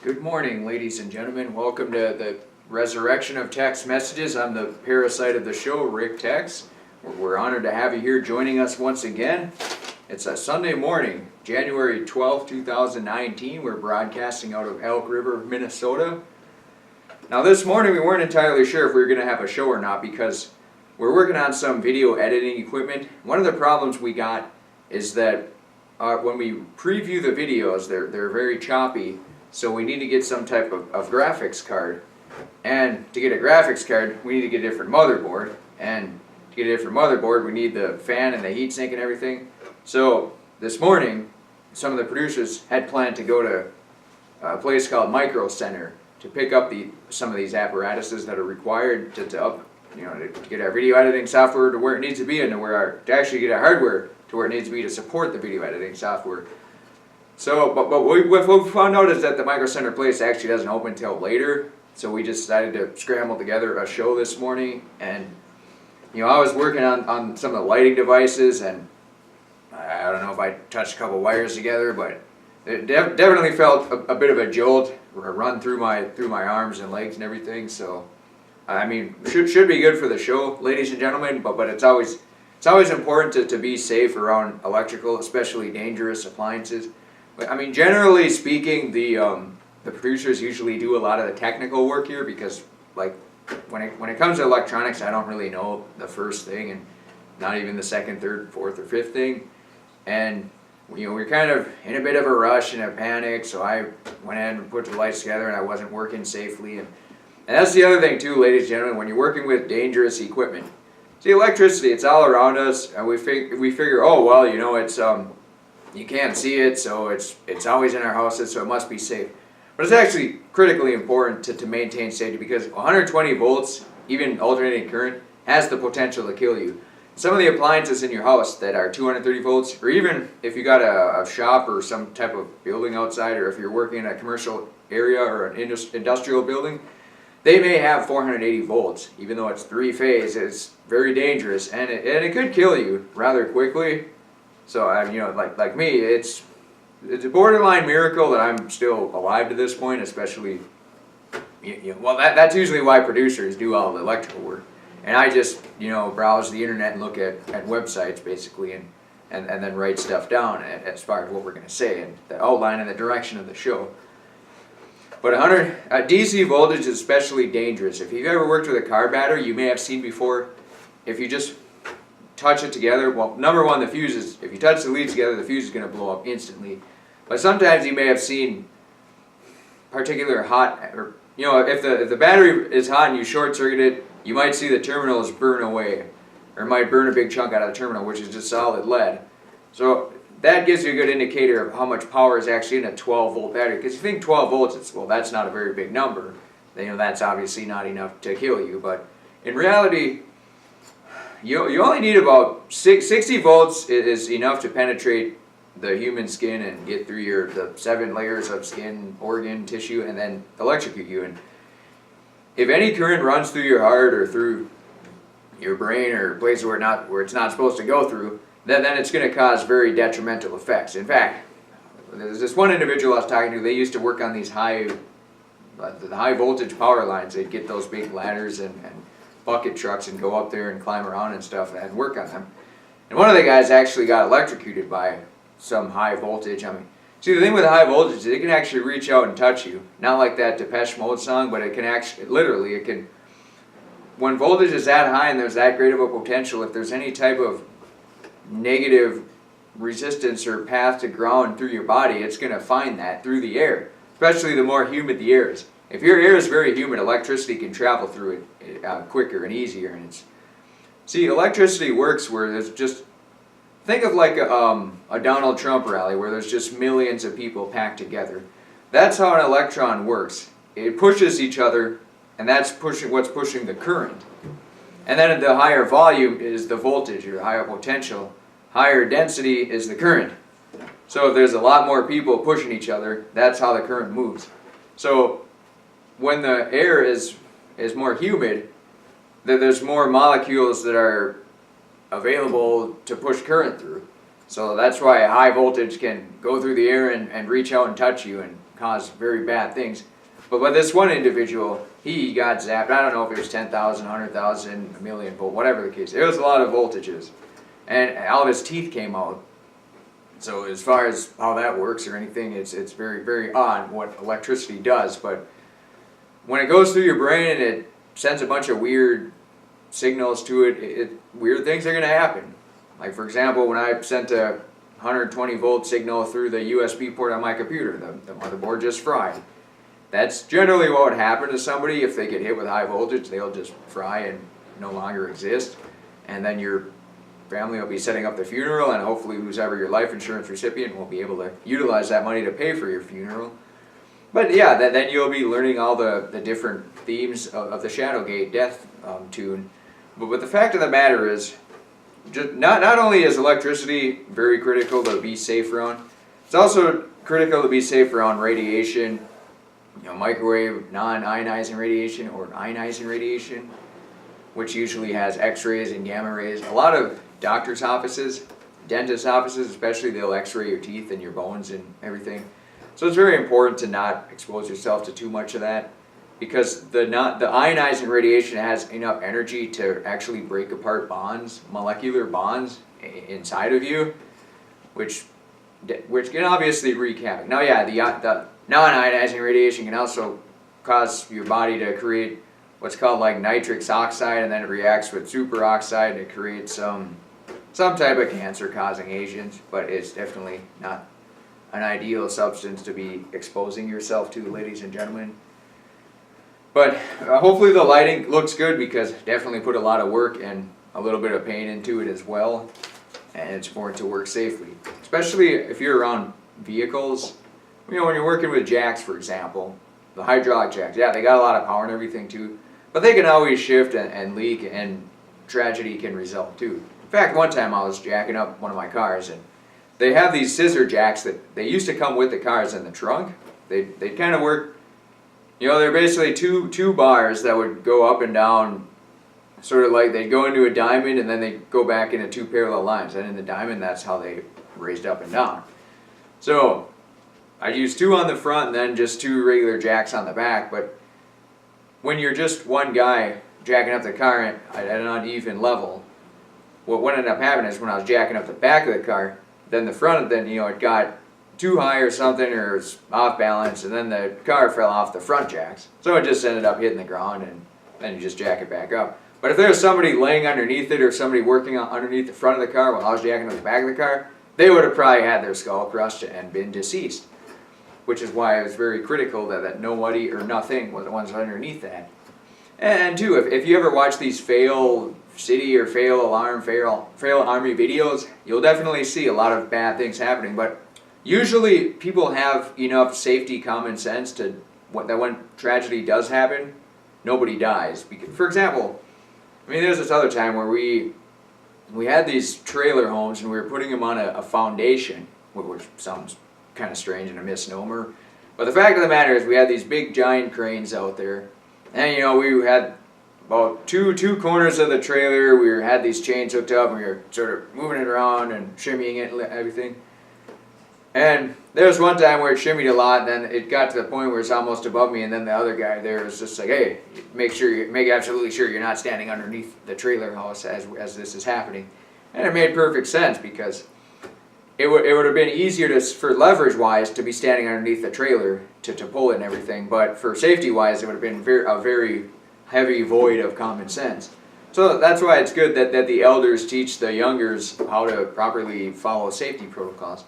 Good morning, ladies and gentlemen. Welcome to the resurrection of Tex Messages. I'm the parasite of the show, Rick Tex. We're honored to have you here joining us once again. It's a Sunday morning, January 12, 2019. We're broadcasting out of Elk River, Minnesota. Now this morning we weren't entirely sure if we were going to have a show or not because we're working on some video editing equipment. One of the problems we got is that when we preview the videos, they're very choppy. So we need to get some type of graphics card. And to get a graphics card, we need to get a different motherboard. And to get a different motherboard, we need the fan and the heatsink and everything. So this morning, some of the producers had planned to go to a place called Micro Center to pick up some of these apparatuses that are required to get our video editing software to where it needs to be and to actually get our hardware to where it needs to be to support the video editing software. So, but what we found out is that the Micro Center place actually doesn't open until later. So we just decided to scramble together a show this morning. And, I was working on some of the lighting devices, and I don't know if I touched a couple wires together, but it definitely felt a bit of a jolt run through my arms and legs and everything. So, I mean, should be good for the show, ladies and gentlemen. But it's always important to be safe around electrical, especially dangerous appliances. I mean, generally speaking, the producers usually do a lot of the technical work here because, like, when it comes to electronics, I don't really know the first thing and not even the second, third, fourth, or fifth thing. And we're kind of in a bit of a rush and a panic, so I went in and put the lights together, and I wasn't working safely. And that's the other thing too, ladies and gentlemen, when you're working with dangerous equipment. See, electricity, it's all around us, and we figure, oh well, it's you can't see it, so it's always in our houses, so it must be safe. But it's actually critically important to maintain safety because 120 volts, even alternating current, has the potential to kill you. Some of the appliances in your house that are 230 volts, or even if you got a shop or some type of building outside, or if you're working in a commercial area or an industrial building, they may have 480 volts. Even though it's three-phase, it's very dangerous, and it could kill you rather quickly. So, like me, it's a borderline miracle that I'm still alive to this point, especially, well, that's usually why producers do all the electrical work. And I just, browse the internet and look at websites, basically, and then write stuff down as far as what we're going to say and the outline and the direction of the show. But DC voltage is especially dangerous. If you've ever worked with a car battery, you may have seen before, if you just touch it together, well, number one, the fuse is, if you touch the leads together, the fuse is going to blow up instantly. But sometimes you may have seen particular hot, or if the battery is hot and you short circuit it, you might see the terminals burn away, or it might burn a big chunk out of the terminal, which is just solid lead. So that gives you a good indicator of how much power is actually in a 12 volt battery. Because you think 12 volts, that's not a very big number. That's obviously not enough to kill you. But in reality, you only need about 60 volts is enough to penetrate the human skin and get through the 7 layers of skin, organ, tissue, and then electrocute you. And if any current runs through your heart or through your brain or places where it's not supposed to go through, then it's going to cause very detrimental effects. In fact, there's this one individual I was talking to. They used to work on these high voltage power lines. They'd get those big ladders and bucket trucks and go up there and climb around and stuff and work on them. And one of the guys actually got electrocuted by some high voltage. I mean, see, the thing with high voltage is it can actually reach out and touch you. Not like that Depeche Mode song, but it can actually, literally, it can, when voltage is that high and there's that great of a potential, if there's any type of negative resistance or path to ground through your body, it's going to find that through the air, especially the more humid the air is. If your air is very humid, electricity can travel through it quicker and easier. And see, electricity works where there's just, think of like a Donald Trump rally where there's just millions of people packed together. That's how an electron works. It pushes each other, and that's what's pushing the current. And then the higher volume is the voltage, or higher potential. Higher density is the current. So if there's a lot more people pushing each other, that's how the current moves. So when the air is more humid, there's more molecules that are available to push current through. So that's why high voltage can go through the air and reach out and touch you and cause very bad things. But with this one individual, he got zapped. I don't know if it was 10,000, 100,000, a million volt, whatever the case. It was a lot of voltages. And all of his teeth came out. So as far as how that works or anything, it's very, very odd what electricity does. But when it goes through your brain and it sends a bunch of weird signals to it, weird things are going to happen. Like for example, when I sent a 120 volt signal through the USB port on my computer, the motherboard just fried. That's generally what would happen to somebody if they get hit with high voltage. They'll just fry and no longer exist. And then your family will be setting up the funeral, and hopefully who's ever your life insurance recipient will be able to utilize that money to pay for your funeral. But yeah, then you'll be learning all the different themes of the Shadowgate death tune. But the fact of the matter is, just not only is electricity very critical to be safe around, it's also critical to be safe around radiation, microwave, non-ionizing radiation, or ionizing radiation, which usually has X-rays and gamma rays. A lot of doctors' offices, dentist offices especially, they'll X-ray your teeth and your bones and everything. So it's very important to not expose yourself to too much of that, because the ionizing radiation has enough energy to actually break apart bonds, molecular bonds inside of you, which can obviously wreak havoc. Now, yeah, the non-ionizing radiation can also cause your body to create what's called like nitrous oxide, and then it reacts with superoxide and it creates some type of cancer-causing agent, but it's definitely not an ideal substance to be exposing yourself to, ladies and gentlemen. But hopefully the lighting looks good, because definitely put a lot of work and a little bit of pain into it as well, and it's important to work safely, especially if you're around vehicles. When you're working with jacks, for example, the hydraulic jacks, yeah, they got a lot of power and everything too, but they can always shift and leak, and tragedy can result too. In fact, one time I was jacking up one of my cars, and they have these scissor jacks that they used to come with the cars in the trunk. They kind of work, they're basically two bars that would go up and down, sort of like they'd go into a diamond and then they'd go back into two parallel lines. And in the diamond, that's how they raised up and down. So I'd use two on the front and then just two regular jacks on the back. But when you're just one guy jacking up the car at an uneven level, what ended up happening is when I was jacking up the back of the car, then the front, it got too high or something, or it was off balance, and then the car fell off the front jacks. So it just ended up hitting the ground, and then you just jack it back up. But if there was somebody laying underneath it, or somebody working underneath the front of the car while I was jacking up the back of the car, they would have probably had their skull crushed and been deceased. Which is why it was very critical that nobody or nothing was the ones underneath that. And two, if you ever watch these fail city or fail alarm, fail army videos, you'll definitely see a lot of bad things happening. But usually people have enough safety common sense that when tragedy does happen, nobody dies. For example, there's this other time where we had these trailer homes and we were putting them on a foundation, which sounds kind of strange and a misnomer. But the fact of the matter is we had these big giant cranes out there, and we had about two corners of the trailer. We had these chains hooked up, and we were sort of moving it around and shimmying it and everything. And there was one time where it shimmied a lot, and then it got to the point where it's almost above me, and then the other guy there was just like, "Hey, make absolutely sure you're not standing underneath the trailer house as this is happening." And it made perfect sense, because it would have been easier for leverage-wise to be standing underneath the trailer to pull it and everything, but for safety-wise, it would have been a very heavy void of common sense. So that's why it's good that the elders teach the youngers how to properly follow safety protocols.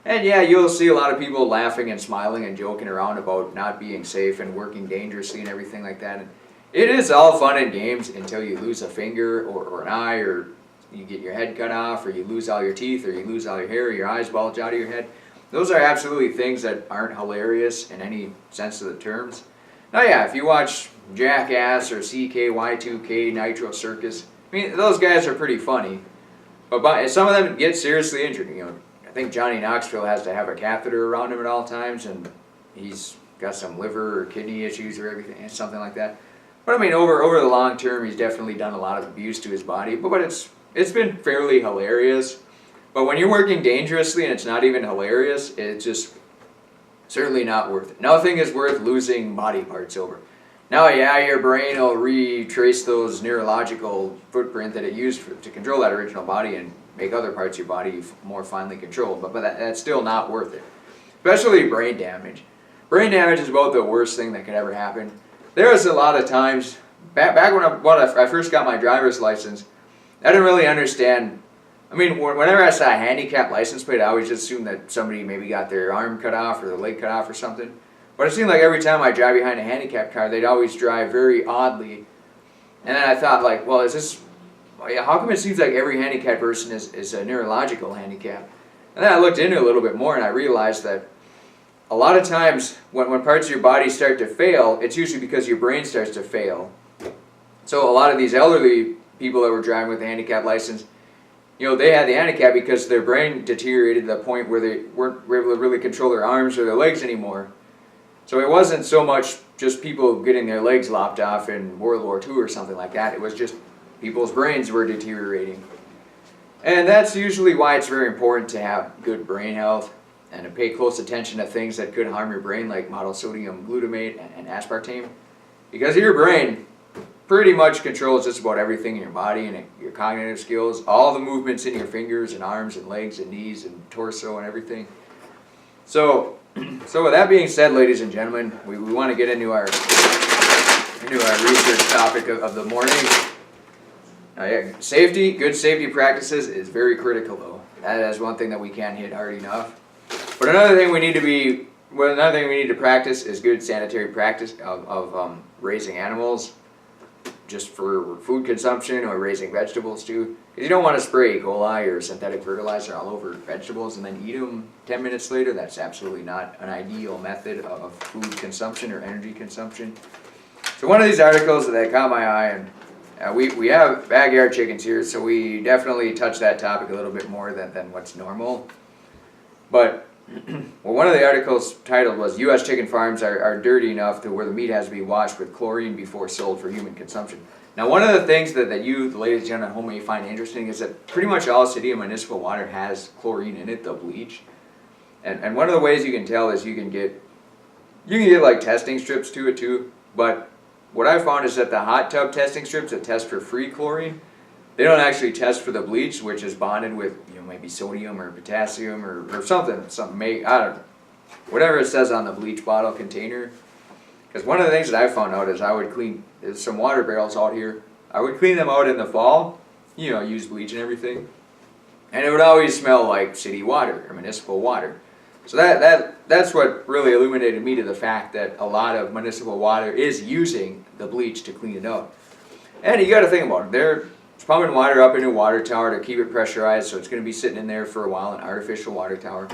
And yeah, you'll see a lot of people laughing and smiling and joking around about not being safe and working dangerously and everything like that. And it is all fun and games until you lose a finger or an eye, or you get your head cut off, or you lose all your teeth, or you lose all your hair, or your eyes bulge out of your head. Those are absolutely things that aren't hilarious in any sense of the terms. Now yeah, if you watch Jackass or CKY2K, Nitro Circus, those guys are pretty funny. But some of them get seriously injured. I think Johnny Knoxville has to have a catheter around him at all times, and he's got some liver or kidney issues or everything, something like that. But over the long term, he's definitely done a lot of abuse to his body. But it's been fairly hilarious. But when you're working dangerously and it's not even hilarious, it's just certainly not worth it. Nothing is worth losing body parts over. Now, yeah, your brain will retrace those neurological footprint that it used to control that original body and make other parts of your body more finely controlled, but that's still not worth it. Especially brain damage. Brain damage is about the worst thing that could ever happen. There was a lot of times, back when I first got my driver's license, I didn't really understand. I mean, whenever I saw a handicap license plate, I always just assumed that somebody maybe got their arm cut off or their leg cut off or something. But it seemed like every time I drive behind a handicapped car, they'd always drive very oddly. And then I thought, like, well, how come it seems like every handicapped person is a neurological handicap? And then I looked into it a little bit more and I realized that a lot of times when parts of your body start to fail, it's usually because your brain starts to fail. So a lot of these elderly people that were driving with a handicap license, they had the handicap because their brain deteriorated to the point where they weren't able to really control their arms or their legs anymore. So it wasn't so much just people getting their legs lopped off in World War II or something like that. It was just people's brains were deteriorating. And that's usually why it's very important to have good brain health and to pay close attention to things that could harm your brain, like monosodium glutamate and aspartame. Because your brain pretty much controls just about everything in your body and your cognitive skills, all the movements in your fingers and arms and legs and knees and torso and everything. So with that being said, ladies and gentlemen, we want to get into our research topic of the morning. Good safety practices is very critical, though. That is one thing that we can't hit hard enough. But another thing we need to practice is good sanitary practice of raising animals, just for food consumption or raising vegetables too. Because you don't want to spray E. coli or synthetic fertilizer all over vegetables and then eat them 10 minutes later. That's absolutely not an ideal method of food consumption or energy consumption. So one of these articles that caught my eye, and we have backyard chickens here, so we definitely touch that topic a little bit more than what's normal. But one of the articles titled was U.S. chicken farms are dirty enough to where the meat has to be washed with chlorine before sold for human consumption. Now, one of the things that you, the ladies and gentlemen at home, may find interesting is that pretty much all city and municipal water has chlorine in it, the bleach. And one of the ways you can tell is you can get like testing strips to it too. But what I found is that the hot tub testing strips that test for free chlorine, they don't actually test for the bleach, which is bonded with maybe sodium or potassium or something I don't know, whatever it says on the bleach bottle container. Because one of the things that I found out is I would clean some water barrels out here. I would clean them out in the fall, use bleach and everything, and it would always smell like city water or municipal water. So that's what really illuminated me to the fact that a lot of municipal water is using the bleach to clean it out. And you got to think about it. They're pumping water up into a water tower to keep it pressurized, so it's going to be sitting in there for a while, an artificial water tower.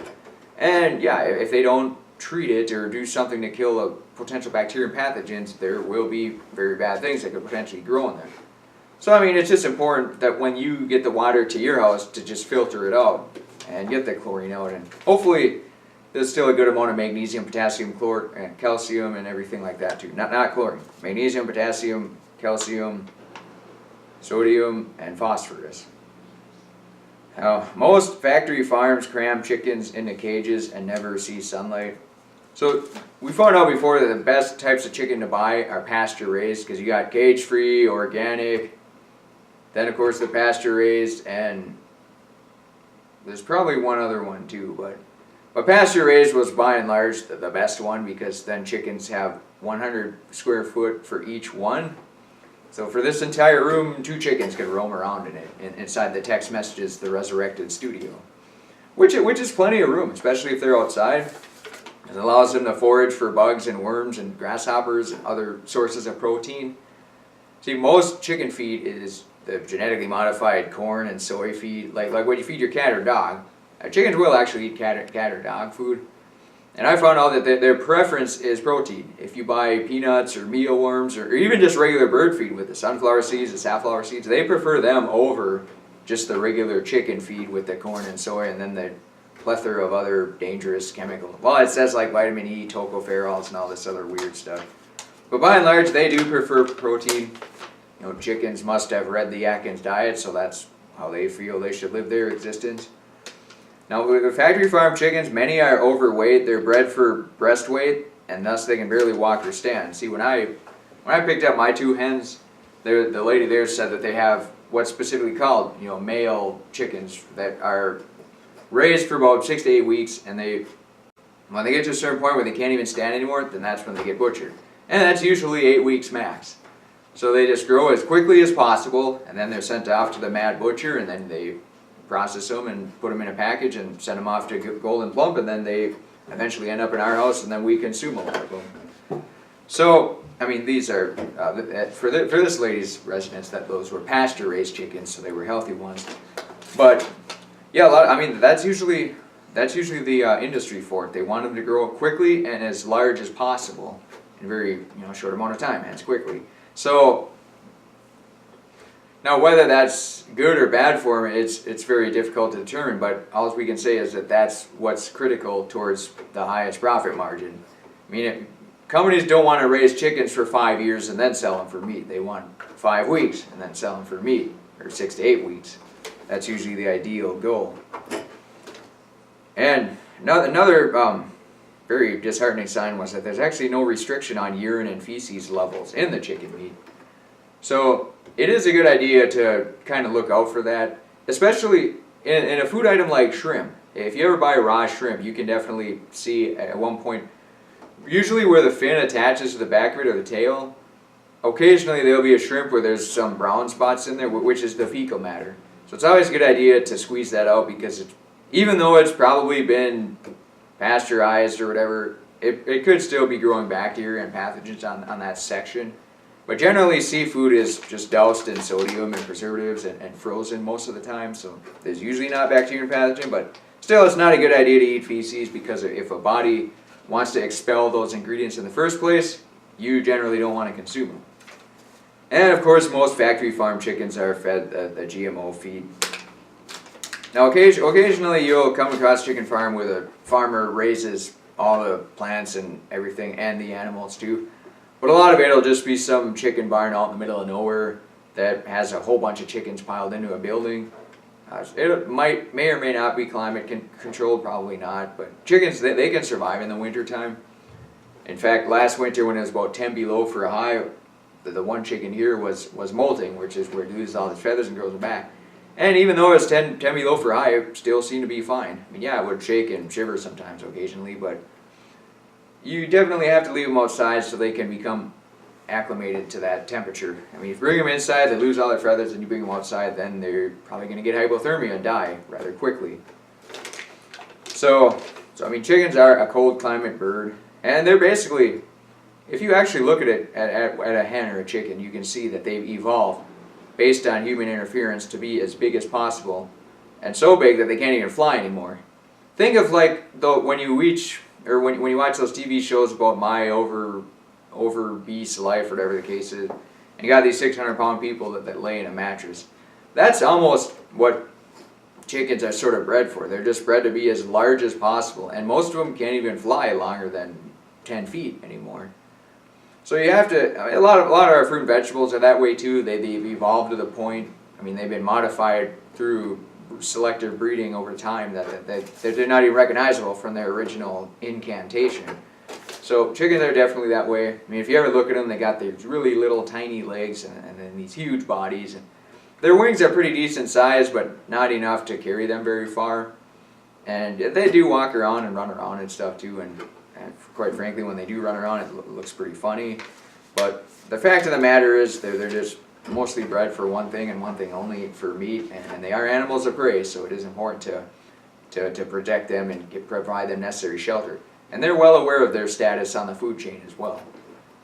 And yeah, if they don't treat it or do something to kill the potential bacteria and pathogens, there will be very bad things that could potentially grow in there. So I mean, it's just important that when you get the water to your house to just filter it out and get the chlorine out, and hopefully there's still a good amount of magnesium, potassium, and calcium and everything like that too. Not chlorine. Magnesium, potassium, calcium, sodium, and phosphorus. Now, most factory farms cram chickens into cages and never see sunlight. So we found out before that the best types of chicken to buy are pasture raised, because you got cage free, organic, then of course the pasture raised, and there's probably one other one too, but pasture raised was by and large the best one, because then chickens have 100 square foot for each one. So for this entire room, 2 chickens could roam around in it, inside the Tex Messages the Resurrected studio, which is plenty of room, especially if they're outside. It allows them to forage for bugs and worms and grasshoppers and other sources of protein. See, most chicken feed is the genetically modified corn and soy feed, like what you feed your cat or dog. Chickens will actually eat cat or dog food. And I found out that their preference is protein. If you buy peanuts or mealworms or even just regular bird feed with the sunflower seeds, the safflower seeds, they prefer them over just the regular chicken feed with the corn and soy and then the plethora of other dangerous chemicals. Well, it says like vitamin E, tocopherols, and all this other weird stuff. But by and large, they do prefer protein. Chickens must have read the Atkins diet, so that's how they feel they should live their existence. Now with factory farm chickens, many are overweight. They're bred for breast weight, and thus they can barely walk or stand. See, when I picked up my 2 hens, the lady there said that they have what's specifically called, male chickens that are raised for about 6 to 8 weeks, and when they get to a certain point where they can't even stand anymore, then that's when they get butchered. And that's usually 8 weeks max. So they just grow as quickly as possible, and then they're sent off to the mad butcher, and then they process them and put them in a package and send them off to Golden Plump, and then they eventually end up in our house, and then we consume a lot of them. So, I mean, these are, for this lady's residence, that those were pasture-raised chickens, so they were healthy ones. But, yeah, that's usually the industry for it. They want them to grow quickly and as large as possible in a very short amount of time, hence quickly. So, now whether that's good or bad for them, it's very difficult to determine, but all we can say is that that's what's critical towards the highest profit margin. I mean, companies don't want to raise chickens for 5 years and then sell them for meat. They want 5 weeks and then sell them for meat, or 6 to 8 weeks. That's usually the ideal goal. And another very disheartening sign was that there's actually no restriction on urine and feces levels in the chicken meat. So it is a good idea to kind of look out for that, especially in a food item like shrimp. If you ever buy raw shrimp, you can definitely see at one point, usually where the fin attaches to the back of it or the tail, occasionally there'll be a shrimp where there's some brown spots in there, which is the fecal matter. So it's always a good idea to squeeze that out, because even though it's probably been pasteurized or whatever, it could still be growing bacteria and pathogens on that section. But generally, seafood is just doused in sodium and preservatives and frozen most of the time, so there's usually not bacteria and pathogen, but still it's not a good idea to eat feces, because if a body wants to expel those ingredients in the first place, you generally don't want to consume them. And of course, most factory farm chickens are fed the GMO feed. Now occasionally you'll come across a chicken farm where the farmer raises all the plants and everything, and the animals too. But a lot of it will just be some chicken barn out in the middle of nowhere that has a whole bunch of chickens piled into a building. It may or may not be climate controlled, probably not, but chickens, they can survive in the winter time. In fact, last winter when it was about 10 below for a high, the one chicken here was molting, which is where it loses all its feathers and grows back. And even though it's 10 below for high, it still seemed to be fine. I mean, yeah, it would shake and shiver sometimes occasionally, but you definitely have to leave them outside so they can become acclimated to that temperature. I mean, if you bring them inside, they lose all their feathers, and you bring them outside, then they're probably going to get hypothermia and die rather quickly. So I mean, chickens are a cold climate bird, and they're basically, if you actually look at it at a hen or a chicken, you can see that they've evolved based on human interference to be as big as possible, and so big that they can't even fly anymore. Think of like when you watch those TV shows about my obese life, or whatever the case is, and you got these 600-pound people that lay in a mattress. That's almost what chickens are sort of bred for. They're just bred to be as large as possible, and most of them can't even fly longer than 10 feet anymore. So you have to, a lot of our fruit and vegetables are that way too. They've evolved to the point, I mean, they've been modified through selective breeding over time that they're not even recognizable from their original incantation. So chickens are definitely that way. I mean, if you ever look at them, they got these really little tiny legs and then these huge bodies. And their wings are pretty decent size, but not enough to carry them very far. And they do walk around and run around and stuff too, and quite frankly, when they do run around, it looks pretty funny. But the fact of the matter is they're just mostly bred for one thing and one thing only, for meat, and they are animals of prey, so it is important to protect them and provide them necessary shelter. And they're well aware of their status on the food chain as well.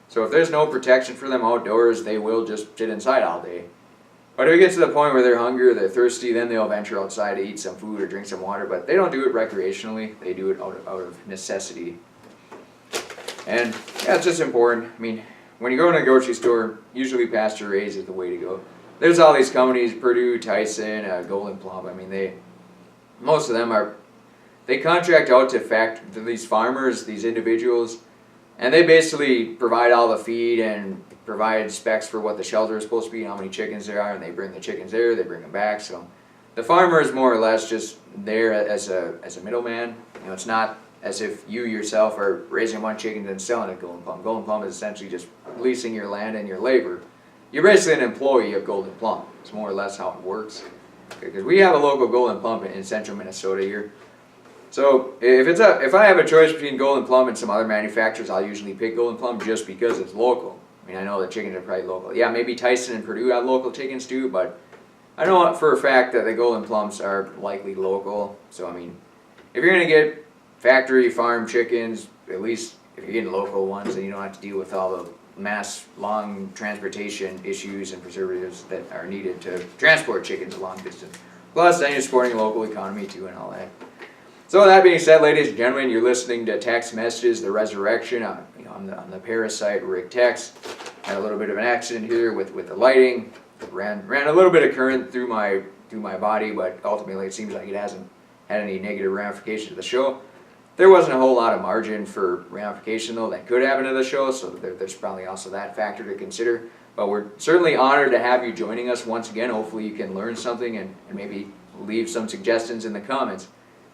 So if there's no protection for them outdoors, they will just sit inside all day. But if it gets to the point where they're hungry or they're thirsty, then they'll venture outside to eat some food or drink some water, but they don't do it recreationally, they do it out of necessity. And yeah, it's just important. I mean, when you go to a grocery store, usually pasture raised is the way to go. There's all these companies, Purdue, Tyson, Golden Plump. I mean, most of them they contract out to these farmers, these individuals, and they basically provide all the feed and provide specs for what the shelter is supposed to be, how many chickens there are, and they bring the chickens there, they bring them back. So the farmer is more or less just there as a middleman. It's not as if you yourself are raising one chicken and selling it Golden Plum. Golden Plum is essentially just leasing your land and your labor. You're basically an employee of Golden Plum. It's more or less how it works. Because we have a local Golden Plum in central Minnesota here. So if I have a choice between Golden Plum and some other manufacturers, I'll usually pick Golden Plum just because it's local. I mean, I know the chickens are probably local. Yeah, maybe Tyson and Purdue have local chickens too, but I know for a fact that the Golden Plums are likely local. So I mean, if you're going to get factory farm chickens, at least if you're getting local ones, then you don't have to deal with all the mass long transportation issues and preservatives that are needed to transport chickens a long distance. Plus, then you're supporting a local economy too and all that. So that being said, ladies and gentlemen, you're listening to Tex Messages the Resurrection. I'm the parasite Rick Tex. Had a little bit of an accident here with the lighting. Ran a little bit of current through my body, but ultimately it seems like it hasn't had any negative ramifications to the show. There wasn't a whole lot of margin for ramification though that could happen to the show, so there's probably also that factor to consider. But we're certainly honored to have you joining us once again. Hopefully you can learn something and maybe leave some suggestions in the comments.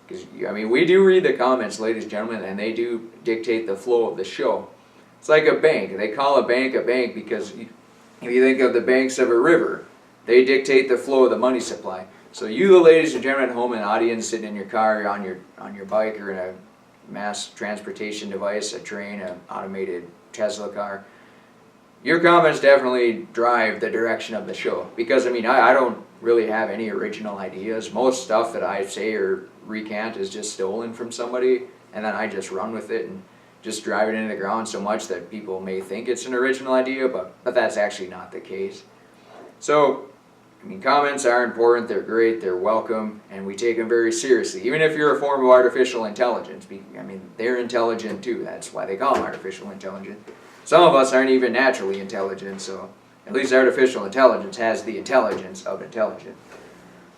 Because, I mean, we do read the comments, ladies and gentlemen, and they do dictate the flow of the show. It's like a bank. They call a bank because if you think of the banks of a river, they dictate the flow of the money supply. So you, the ladies and gentlemen at home, an audience sitting in your car, on your bike, or in a mass transportation device, a train, an automated Tesla car, your comments definitely drive the direction of the show. Because, I mean, I don't really have any original ideas. Most stuff that I say or recant is just stolen from somebody, and then I just run with it and just drive it into the ground so much that people may think it's an original idea, but that's actually not the case. So, I mean, comments are important, they're great, they're welcome, and we take them very seriously. Even if you're a form of artificial intelligence, I mean, they're intelligent too. That's why they call them artificial intelligence. Some of us aren't even naturally intelligent, so at least artificial intelligence has the intelligence of intelligence.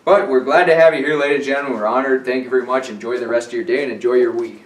But we're glad to have you here, ladies and gentlemen. We're honored. Thank you very much. Enjoy the rest of your day and enjoy your week.